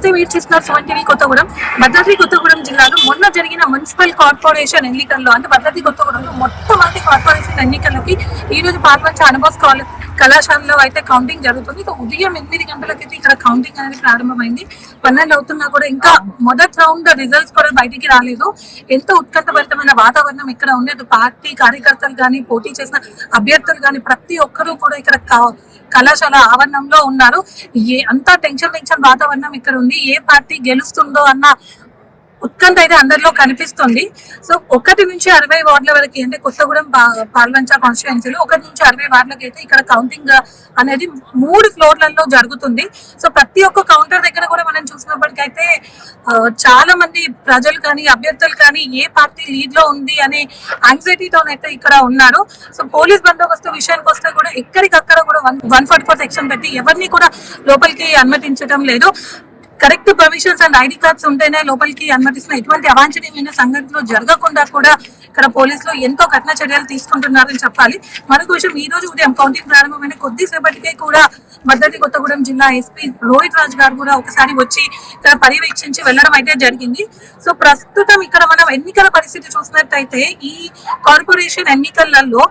నమస్తే, మీరు చూస్తున్నారు సుమన్ టీవీ కొత్తగూడెం. భద్రాద్రి కొత్తగూడెం జిల్లాలో మొన్న జరిగిన మున్సిపల్ కార్పొరేషన్ ఎన్నికల్లో అంటే భద్రాద్రి కొత్తగూడెంలో మొట్టమొదటి కార్పొరేషన్ ఎన్నికలకి ఈ రోజు పాల్పంచ అనుభవ కళాశాలలో అయితే కౌంటింగ్ జరుగుతుంది. ఉదయం 8 గంటలకైతే ఇక్కడ కౌంటింగ్ అనేది ప్రారంభమైంది. 12 అవుతున్నా కూడా ఇంకా మొదటి రౌండ్ రిజల్ట్స్ కూడా బయటికి రాలేదు. ఎంతో ఉత్కంఠభరితమైన వాతావరణం ఇక్కడ ఉండేది. పార్టీ కార్యకర్తలు కానీ, పోటీ చేసిన అభ్యర్థులు కానీ ప్రతి ఒక్కరూ కూడా ఇక్కడ కళాశాల ఆవరణంలో ఉన్నారు. అంతా టెన్షన్ వాతావరణం ఇక్కడ ఉంది. ఏ పార్టీ గెలుస్తుందో అన్న ఉత్కంఠ అయితే అందరిలో కనిపిస్తుంది. సో 1 నుంచి 60 వార్డుల వరకు అంటే కొత్తగూడెం పాల్వంచ కాన్స్టిట్యుయెన్సీలో 1 నుంచి 60 వార్డులకి అయితే ఇక్కడ కౌంటింగ్ అనేది 3 ఫ్లోర్లలో జరుగుతుంది. సో ప్రతి ఒక్క కౌంటర్ దగ్గర కూడా మనం చూసినప్పటికైతే చాలా మంది ప్రజలు కానీ, అభ్యర్థులు కానీ ఏ పార్టీ లీడ్ లో ఉంది అనే యాంగ్జైటీతోనైతే ఇక్కడ ఉన్నారు. సో పోలీస్ బందోబస్తు విషయానికి వస్తే కూడా ఎక్కడికక్కడ కూడా 144 సెక్షన్ పెట్టి ఎవరిని కూడా లోపలికి అనుమతించడం లేదు. Correct permissions and ID cards ఉంటేనే లోపలికి అనుమతిస్తున్న ఎటువంటి అవాంఛనీయమైన సంఘటనలు జరగకుండా కూడా ఇక్కడ పోలీసులు ఎంతో కఠిన చర్యలు తీసుకుంటున్నారని చెప్పాలి. మరొక విషయం, ఈ రోజు ఉదయం కౌంటింగ్ ప్రారంభమైన కొద్దిసేపటికే కూడా భద్రాద్రి కొత్తగూడెం జిల్లా ఎస్పీ రోహిత్ రాజ్ గారు కూడా ఒకసారి వచ్చి ఇక్కడ పర్యవేక్షించి వెళ్లడం అయితే జరిగింది. సో ప్రస్తుతం ఇక్కడ మనం ఎన్నికల పరిస్థితి చూసినట్టయితే ఈ కార్పొరేషన్ ఎన్నికలలో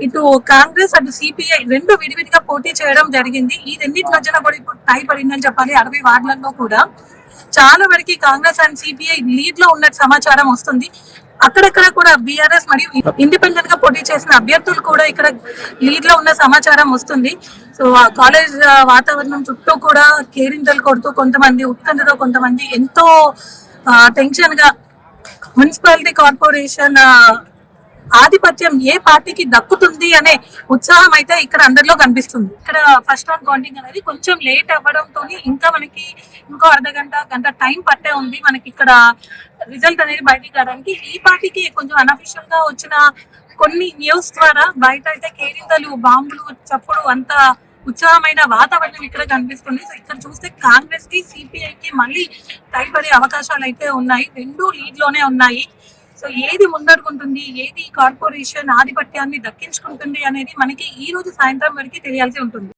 ఇటు కాంగ్రెస్ అటు సిపిఐ రెండు విడివిడిగా పోటీ చేయడం జరిగింది. ఈ రెండింటి మధ్యన కూడా ఇప్పుడు టై పడిందని చెప్పాలి. 60 వార్డులలో కూడా చాలా వరకు కాంగ్రెస్ అండ్ సిపిఐ లీడ్ లో ఉన్నట్టు సమాచారం వస్తుంది. అక్కడక్కడ కూడా బీఆర్ఎస్ మరియు ఇండిపెండెంట్ గా పోటీ చేసిన అభ్యర్థులు కూడా ఇక్కడ లీడ్ లో ఉన్న సమాచారం వస్తుంది. సో ఆ కాలేజ్ వాతావరణం చుట్టూ కూడా కేరింతలు కొడుతూ కొంతమంది ఉత్కంఠతో, కొంతమంది ఎంతో టెన్షన్ గా మున్సిపాలిటీ కార్పొరేషన్ ఆధిపత్యం ఏ పార్టీకి దక్కుతుంది అనే ఉత్సాహం అయితే ఇక్కడ అందరిలో కనిపిస్తుంది. ఇక్కడ ఫస్ట్ రౌండ్ కౌంటింగ్ అనేది కొంచెం లేట్ అవ్వడంతో ఇంకా మనకి ఇంకో గంట టైం పట్టే ఉంది మనకి ఇక్కడ రిజల్ట్ అనేది బయటికి రావడానికి. ఈ పార్టీకి కొంచెం అనఫిషియల్ గా వచ్చిన కొన్ని న్యూస్ ద్వారా బయట అయితే కేరింతలు, బాంబులు చప్పుడు అంత ఉత్సాహమైన వాతావరణం ఇక్కడ కనిపిస్తుంది. సో ఇక్కడ చూస్తే కాంగ్రెస్ కి, సిపిఐకి మళ్ళీ టైపడే అవకాశాలు అయితే ఉన్నాయి. రెండు లీడ్ లోనే ఉన్నాయి. సో ఏది ముందడుకుంటుంది, ఏది కార్పొరేషన్ ఆధిపత్యాన్ని దక్కించుకుంటుంది అనేది మనకి ఈ రోజు సాయంత్రం వరకు తెలియాల్సి ఉంటుంది.